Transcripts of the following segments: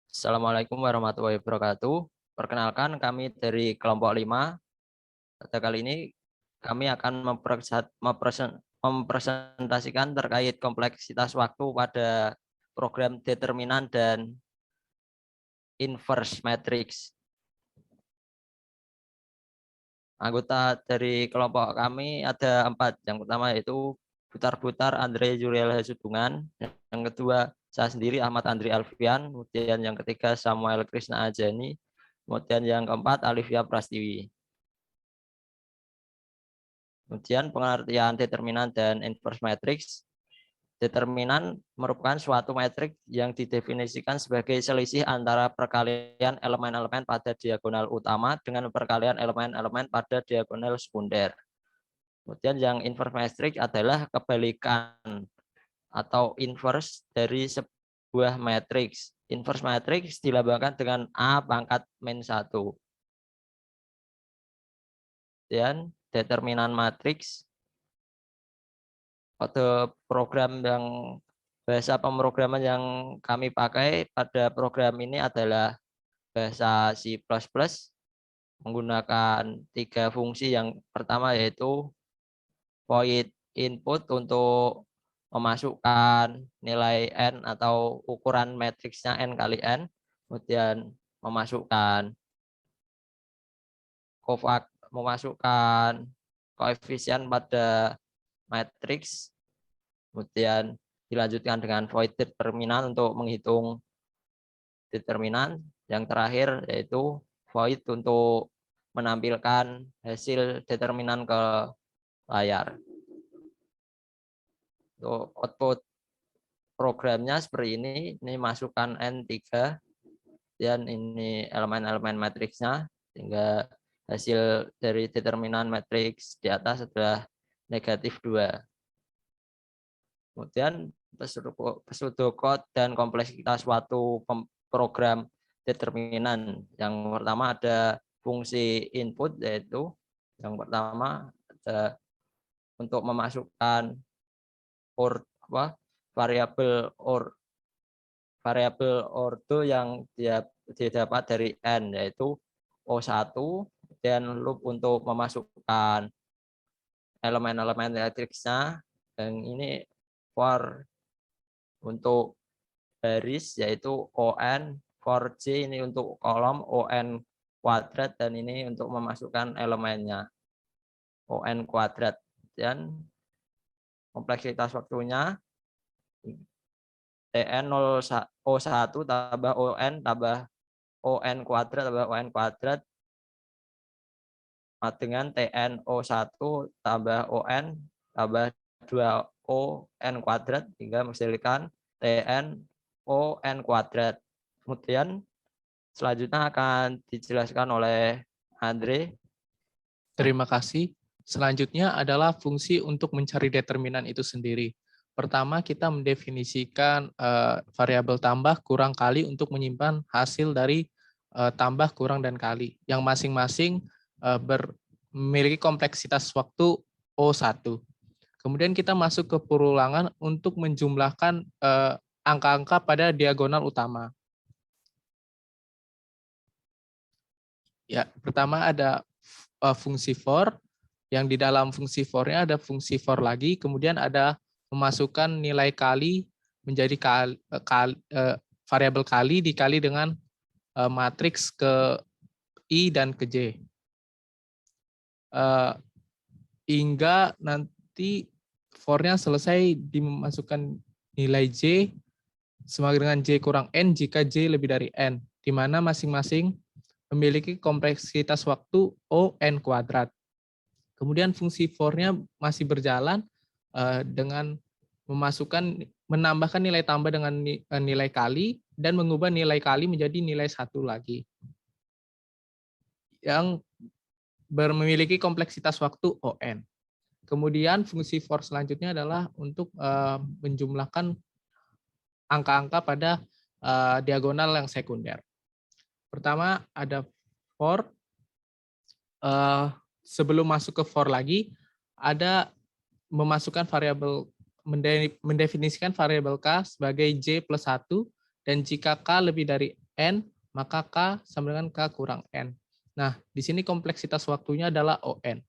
Assalamualaikum warahmatullahi wabarakatuh. Perkenalkan kami dari kelompok 5. Pada kali ini kami akan mempresentasikan terkait kompleksitas waktu pada program determinan dan inverse matrix. Anggota dari kelompok kami ada 4. Yang pertama yaitu Butar-Butar Andre Juriel Hasudungan. Yang kedua saya sendiri Ahmad Andri Alfian. Kemudian yang ketiga Samuel Krishna Ajani. Kemudian yang keempat Alivia Prastiwi. Kemudian pengertian determinan dan inverse matrix. Determinan merupakan suatu metrik yang didefinisikan sebagai selisih antara perkalian elemen-elemen pada diagonal utama dengan perkalian elemen-elemen pada diagonal sekunder. Kemudian yang inverse matrix adalah kebalikan atau inverse dari sebuah matriks. Inverse matrix dilambangkan dengan A pangkat min 1. Dan determinan matriks kode program yang bahasa pemrograman yang kami pakai pada program ini adalah bahasa C++ menggunakan 3 fungsi. Yang pertama yaitu void input untuk memasukkan nilai n atau ukuran matriksnya n kali n, kemudian memasukkan koefisien pada matriks, kemudian dilanjutkan dengan void determinan untuk menghitung determinan. Yang terakhir yaitu void untuk menampilkan hasil determinan ke layar. Untuk output programnya seperti ini masukkan N3 dan ini elemen-elemen matriksnya, sehingga hasil dari determinan matriks di atas adalah -2. Kemudian pseudocode dan kompleksitas suatu program determinan. Yang pertama ada fungsi input, yaitu yang pertama ada untuk memasukkan variabel ordo yang didapat dari n, yaitu O1, dan loop untuk memasukkan elemen-elemen matriksnya, dan ini for untuk baris yaitu on, for j ini untuk kolom on kuadrat, dan ini untuk memasukkan elemennya on kuadrat. Dan kompleksitas waktunya tn01 tambah on tambah on kuadrat tambah on kuadrat dengan tn01 tambah on tambah 2on kuadrat hingga menghasilkan tn on kuadrat. Kemudian selanjutnya akan dijelaskan oleh Andre. Terima kasih. Selanjutnya adalah fungsi untuk mencari determinan itu sendiri. Pertama, kita mendefinisikan variabel tambah kurang kali untuk menyimpan hasil dari tambah kurang dan kali, yang masing-masing memiliki kompleksitas waktu O1. Kemudian kita masuk ke perulangan untuk menjumlahkan angka-angka pada diagonal utama. Ya, pertama ada fungsi for, yang di dalam fungsi for-nya ada fungsi for lagi, kemudian ada memasukkan nilai kali menjadi variabel kali dikali dengan matriks ke I dan ke J. Hingga nanti for-nya selesai dimasukkan nilai J sama dengan J kurang N jika J lebih dari N, di mana masing-masing memiliki kompleksitas waktu On kuadrat. Kemudian fungsi for-nya masih berjalan dengan menambahkan nilai tambah dengan nilai kali dan mengubah nilai kali menjadi nilai 1 lagi. Yang memiliki kompleksitas waktu On. Kemudian fungsi for selanjutnya adalah untuk menjumlahkan angka-angka pada diagonal yang sekunder. Pertama ada for, sebelum masuk ke for lagi, ada memasukkan variabel, mendefinisikan variabel K sebagai J plus 1, dan jika K lebih dari N, maka K sama dengan K kurang N. Nah, di sini kompleksitas waktunya adalah ON.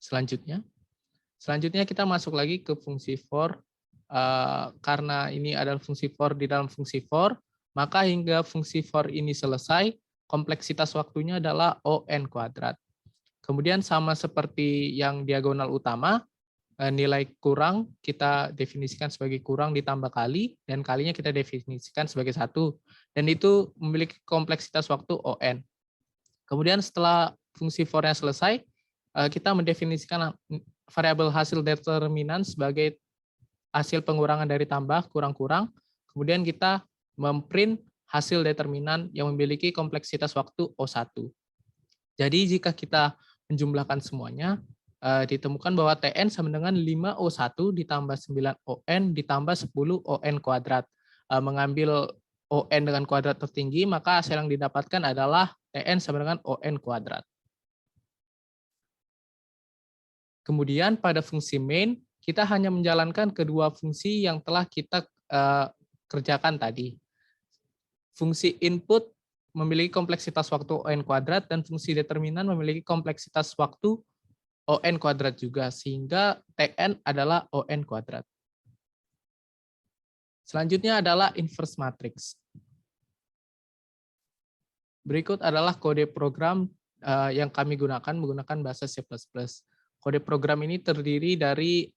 Selanjutnya kita masuk lagi ke fungsi for. Karena ini adalah fungsi for di dalam fungsi for, maka hingga fungsi for ini selesai, kompleksitas waktunya adalah ON kuadrat. Kemudian sama seperti yang diagonal utama, nilai kurang kita definisikan sebagai kurang ditambah kali, dan kalinya kita definisikan sebagai 1. Dan itu memiliki kompleksitas waktu ON. Kemudian setelah fungsi for-nya selesai, kita mendefinisikan variabel hasil determinan sebagai hasil pengurangan dari tambah kurang-kurang. Kemudian kita memprint hasil determinan yang memiliki kompleksitas waktu O1. Jadi jika kita menjumlahkan semuanya, ditemukan bahwa TN sama dengan 5O1 ditambah 9ON ditambah 10ON kuadrat. Mengambil ON dengan kuadrat tertinggi, maka hasil yang didapatkan adalah TN sama dengan ON kuadrat. Kemudian pada fungsi main, kita hanya menjalankan kedua fungsi yang telah kita kerjakan tadi. Fungsi input memiliki kompleksitas waktu ON kuadrat dan fungsi determinan memiliki kompleksitas waktu ON kuadrat juga, sehingga TN adalah ON kuadrat. Selanjutnya adalah inverse matrix. Berikut adalah kode program yang kami gunakan menggunakan bahasa C++. Kode program ini terdiri dari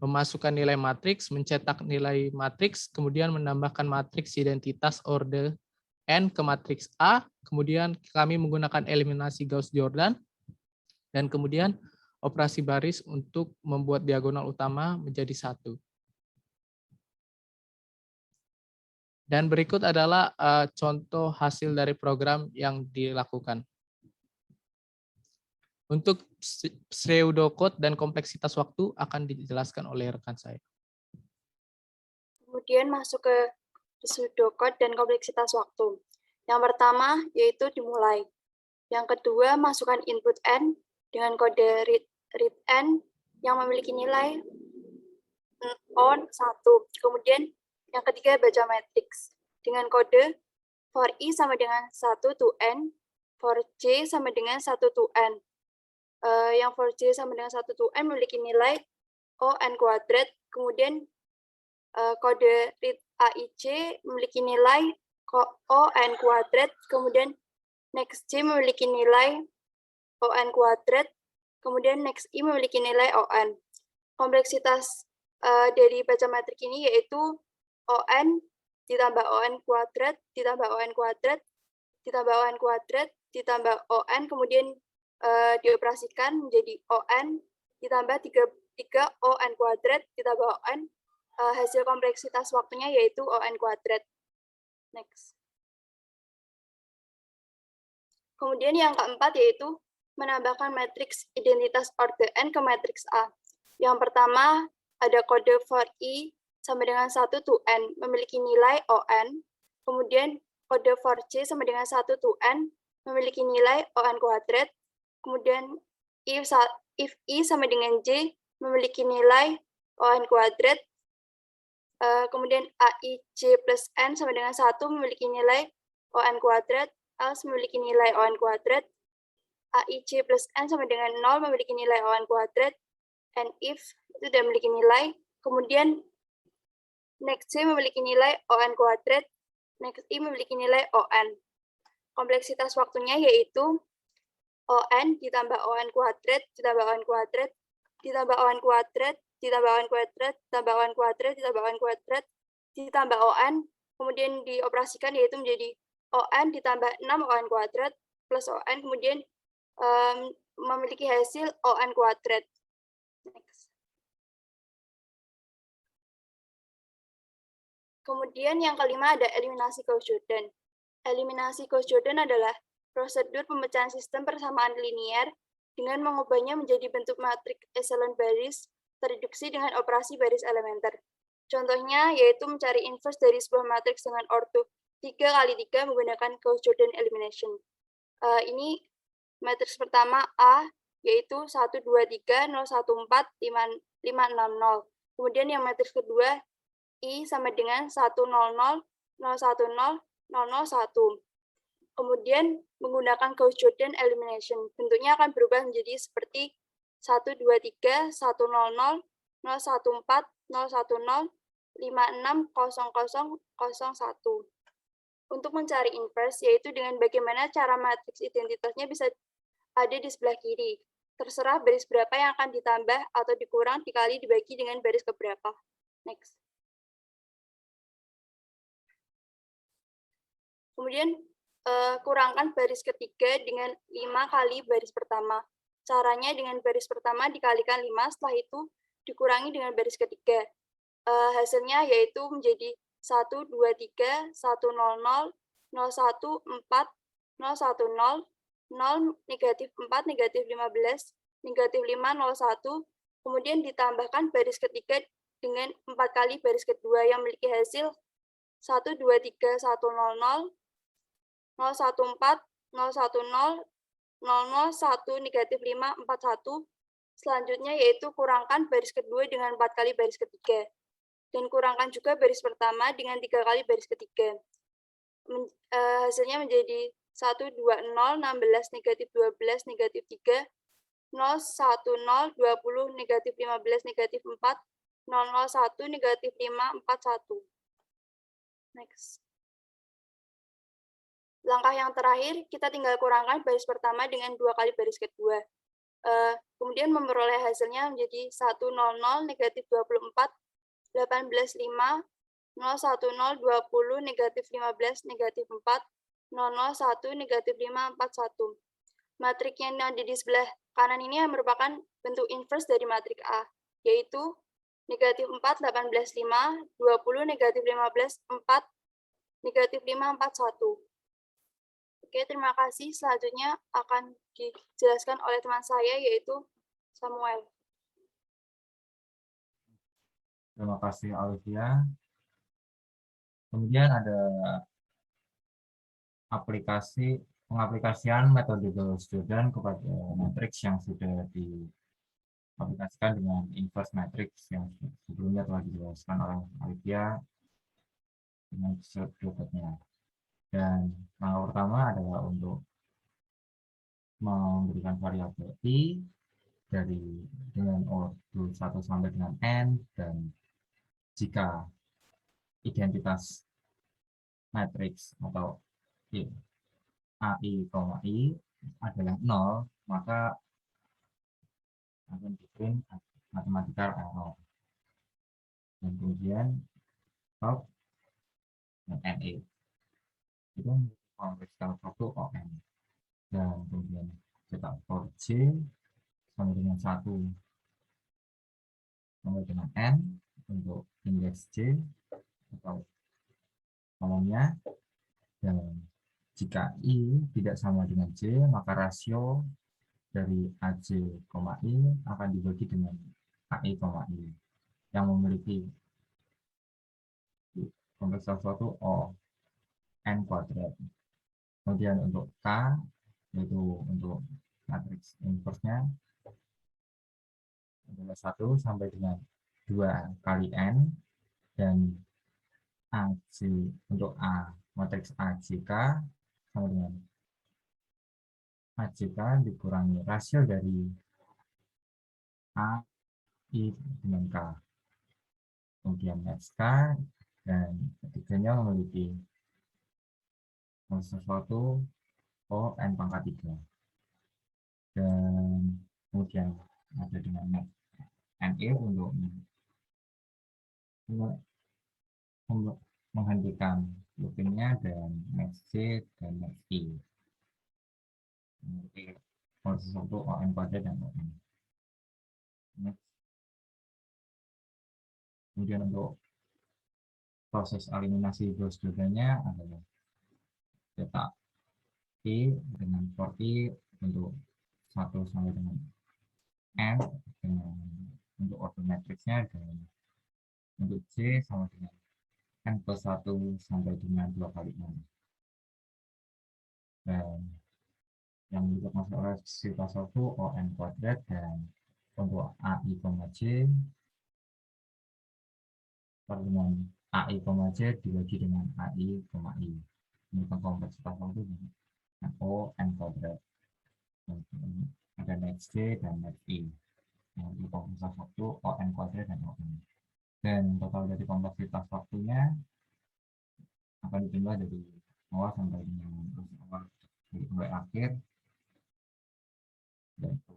memasukkan nilai matriks, mencetak nilai matriks, kemudian menambahkan matriks identitas orde N ke matriks A, kemudian kami menggunakan eliminasi Gauss-Jordan, dan kemudian operasi baris untuk membuat diagonal utama menjadi 1. Dan berikut adalah contoh hasil dari program yang dilakukan. Untuk pseudocode dan kompleksitas waktu akan dijelaskan oleh rekan saya. Kemudian masuk ke pseudocode dan kompleksitas waktu. Yang pertama yaitu dimulai. Yang kedua, masukkan input N dengan kode read N yang memiliki nilai on 1. Kemudian yang ketiga, baca matriks dengan kode for I sama dengan 1 to N, for J sama dengan 1 to N. Yang for J sama dengan 1 to N memiliki nilai ON kuadrat, kemudian kode read AIJ memiliki nilai ON kuadrat, kemudian next J memiliki nilai ON kuadrat, kemudian next I memiliki nilai ON. Kompleksitas dari baca matrik ini yaitu ON ditambah ON kuadrat, ditambah ON kuadrat, ditambah ON kuadrat, ditambah ON, kemudian dioperasikan menjadi ON, ditambah 3 ON kuadrat, ditambah ON, hasil kompleksitas waktunya yaitu ON kuadrat. Next. Kemudian yang keempat yaitu menambahkan matriks identitas orde N ke matriks A. Yang pertama ada kode for I sama dengan 1 to N memiliki nilai ON, kemudian kode for J sama dengan 1 to N memiliki nilai ON kuadrat, kemudian if I sama dengan J memiliki nilai ON kuadrat, kemudian AIJ plus N sama dengan 1 memiliki nilai ON kuadrat, else memiliki nilai ON kuadrat, AIJ plus N sama dengan 0 memiliki nilai ON kuadrat, and if itu tidak memiliki nilai, kemudian next J memiliki nilai ON kuadrat, next I memiliki nilai ON. Kompleksitas waktunya yaitu ON ditambah ON kuadrat, ditambah ON kuadrat, ditambah ON kuadrat, ditambah ON kuadrat, ditambah ON kuadrat, ditambah ON kuadrat, ditambah ON, kemudian dioperasikan yaitu menjadi ON ditambah 6 ON kuadrat plus ON, kemudian memiliki hasil ON kuadrat. Next. Kemudian yang kelima ada eliminasi Gauss-Jordan. Eliminasi Gauss-Jordan adalah prosedur pemecahan sistem persamaan linear dengan mengubahnya menjadi bentuk matriks echelon baris tereduksi dengan operasi baris elementer. Contohnya yaitu mencari inverse dari sebuah matriks dengan ordo 3x3 menggunakan Gauss-Jordan elimination. Ini matriks pertama A yaitu 1, 2, 3, 0, 1, 4, 5, 6, 0. Kemudian yang matriks kedua I sama dengan 100, 010, 001. Kemudian menggunakan Gauss-Jordan elimination, bentuknya akan berubah menjadi seperti 123, 100, 014, 010, 560001. Untuk mencari inverse, yaitu dengan bagaimana cara matriks identitasnya bisa ada di sebelah kiri. Terserah baris berapa yang akan ditambah atau dikurang dikali dibagi dengan baris keberapa. Next. Kemudian kurangkan baris ketiga dengan 5 kali baris pertama. Caranya dengan baris pertama dikalikan 5, setelah itu dikurangi dengan baris ketiga. Hasilnya yaitu menjadi 1, 2, 3, 1, 0, 0, 0, 1, 4, 0, 1, 0, 0, negatif 4, negatif 15, negatif 5, 0, 1, kemudian ditambahkan baris ketiga dengan 4 kali baris kedua yang memiliki hasil 1, 2, 3, 1, 0, 0, 014, 010, 001, negatif 5, 41. Selanjutnya yaitu kurangkan baris kedua dengan 4 kali baris ketiga. Dan kurangkan juga baris pertama dengan 3 kali baris ketiga. Hasilnya menjadi 1, 2, 0, 16, negatif 12, negatif 3, 0, 1, 0, 20, negatif 15, negatif 4, 0, 0, 1, negatif 5, 4, 1. Next. Langkah yang terakhir, kita tinggal kurangkan baris pertama dengan 2 kali baris kedua. Kemudian memperoleh hasilnya menjadi 100, negatif 24, 18, 5, 010, 20, negatif 15, negatif 4, 001, negatif 5, 41. Matrik yang ada di sebelah kanan ini merupakan bentuk inverse dari matrik A, yaitu negatif 4, 18, 5, 20, negatif 15, 4, negatif 5, 41. Oke, terima kasih. Selanjutnya akan dijelaskan oleh teman saya, yaitu Samuel. Terima kasih, Olivia. Kemudian ada pengaplikasian metode Gauss-Jordan kepada matriks yang sudah diaplikasikan dengan inverse matrix yang sebelumnya telah dijelaskan oleh Olivia dengan berikutnya. Dan langkah pertama adalah untuk memberikan variabel I dengan order 1 sampai dengan N, dan jika identitas matriks atau AI, I adalah 0, maka akan diprint mathematical error. Dan kemudian stop dan NE. Itu mathematical satu ON. Dan kemudian cetak for J sama dengan 1 sampai dengan N untuk indeks J atau kolomnya. Dan jika I tidak sama dengan J, maka rasio dari AJ, I akan dibagi dengan AI, I yang memiliki kompleksitas suatu O N kuadrat. Kemudian untuk K, yaitu untuk matriks inverse-nya adalah 1 sampai dengan 2 kali N, dan AJ untuk A, matriks AJK sama dengan AJK dikurangi rasio dari A, I dengan K. Kemudian SK, dan ketiganya memiliki sesuatu O N pangkat 3. Dan kemudian ada dengan NE untuk menghentikan loopingnya, dan max C dan max I. Memiliki sesuatu ON kuadrat dan ON. Kemudian untuk proses eliminasi Gauss-Jordan-nya adalah cetak I dengan for I untuk 1 sampai dengan N dengan untuk order matriksnya, dan untuk J sama dengan N plus 1 sampai dengan 2 kali N. Dan yang dimasuk oleh sifat 1 ON kuadrat, dan untuk AI, J dengan AI, Z dibagi dengan AI, I. Ini kompleksitas waktu dengan O, N kuadrat. Ada next J dan next I. Yang kompleksitas waktu O, N kuadrat dan O, N. Dan total dari kompleksitas waktunya akan ditambah dari awal sampai dengan awal sampai akhir, yaitu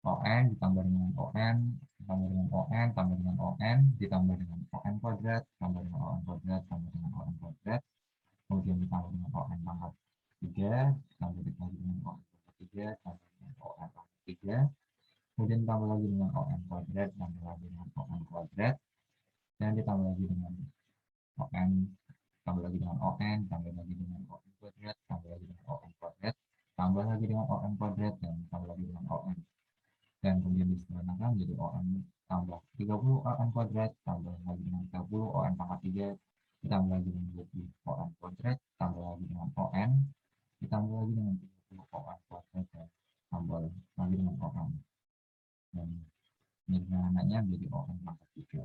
ON ditambah dengan ON, ditambah dengan ON, tambah dengan ON, ditambah dengan ON kuadrat, tambah dengan ON kuadrat, tambah dengan ON kuadrat, kemudian ditambah dengan ON pangkat 3, ditambah lagi dengan ON pangkat 3, tambah dengan ON pangkat 3, kemudian ditambah lagi dengan ON kuadrat, tambah lagi dengan ON kuadrat, dan ditambah lagi dengan ON, tambah lagi dengan ON, tambah lagi dengan ON kuadrat, tambah lagi dengan ON kuadrat, tambah lagi dengan ON kuadrat, dan tambah lagi dengan ON. Dan kemudian disederhanakan jadi ON tambah 30 ON kuadrat, tambah lagi dengan 30 ON pangkat 3, ditambah lagi dengan 20 ON kuadrat, tambah lagi dengan ON, ditambah lagi dengan 30 ON kuadrat, dan tambah lagi dengan ON. Dan sederhananya menjadi ON pangkat 3.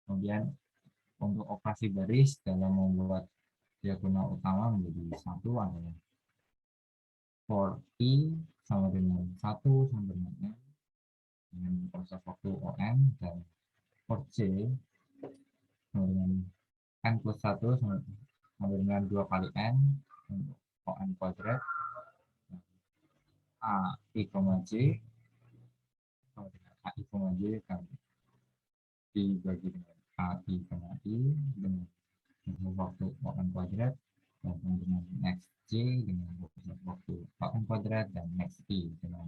Kemudian untuk operasi baris dalam membuat diagonal utama menjadi satu adalah for I sama dengan 1 sama dengan N dengan proses waktu ON, dan for C sama dengan N plus 1 sama dengan 2 kali N untuk ON kuadrat, A I, J sama dengan A I, J kan dibagi dengan A I, dengan waktu ON kuadrat, dan dengan next J dengan waktu ON kuadrat, dan next I dengan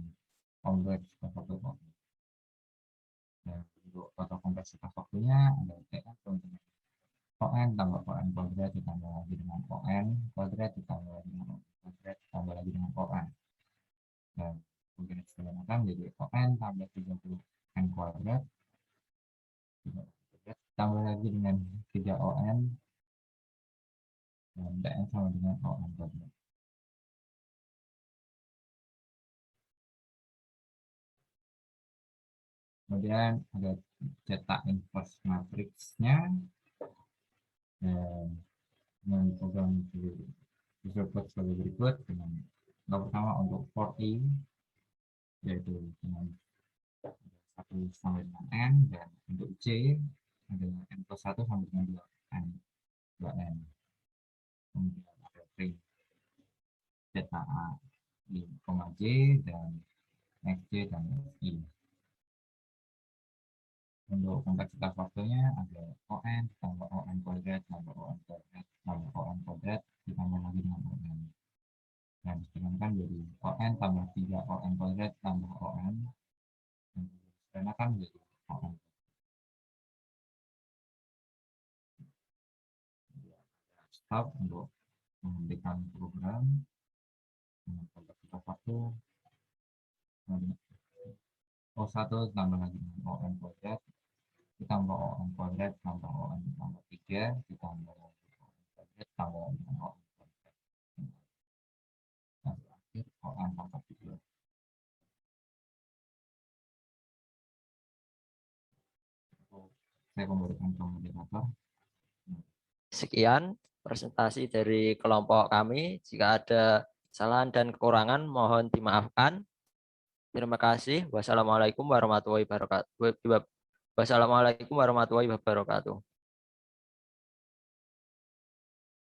kompleks waktu ON. Dan untuk total kompleksitas waktunya ada TN dengan ON tambah ON kuadrat ditambah lagi dengan ON kuadrat ditambah lagi dengan ON kuadrat ditambah lagi dengan ON. Dan kemudian disederhanakan jadi ON tambah 30 N kuadrat tambah lagi dengan 3 ON, dan TN sama dengan ON kuadrat. Kemudian ada cetak inverse matriksnya, dan dengan program disebut sebagai berikut. Dengan yang pertama untuk for I yaitu dengan 1 sampai dengan N, dan untuk J adalah N plus 1 sampai dengan 2 N, 2N. Kemudian ada string theta A I, J, dan XJ dan XI. Untuk kompleksitas waktunya ada ON tambah ON kuadrat tambah ON kuadrat tambah ON kuadrat ditambah lagi dengan ON. Dan disederhanakan jadi ON tambah 3 ON kuadrat tambah ON, dan disederhanakan jadi ON. Stop untuk menghentikan program dengan kompleksitas waktu O1 tambah lagi dengan ON kuadrat ditambah ON kuadrat tambah ON tambah 3 ditambah ON kuadrat tambah ON dengan ON kuadrat, dan terakhir ON tambah 3. Saya kembalikan ke moderator. Sekian presentasi dari kelompok kami. Jika ada kesalahan dan kekurangan mohon dimaafkan. Terima kasih. Wassalamualaikum warahmatullahi wabarakatuh.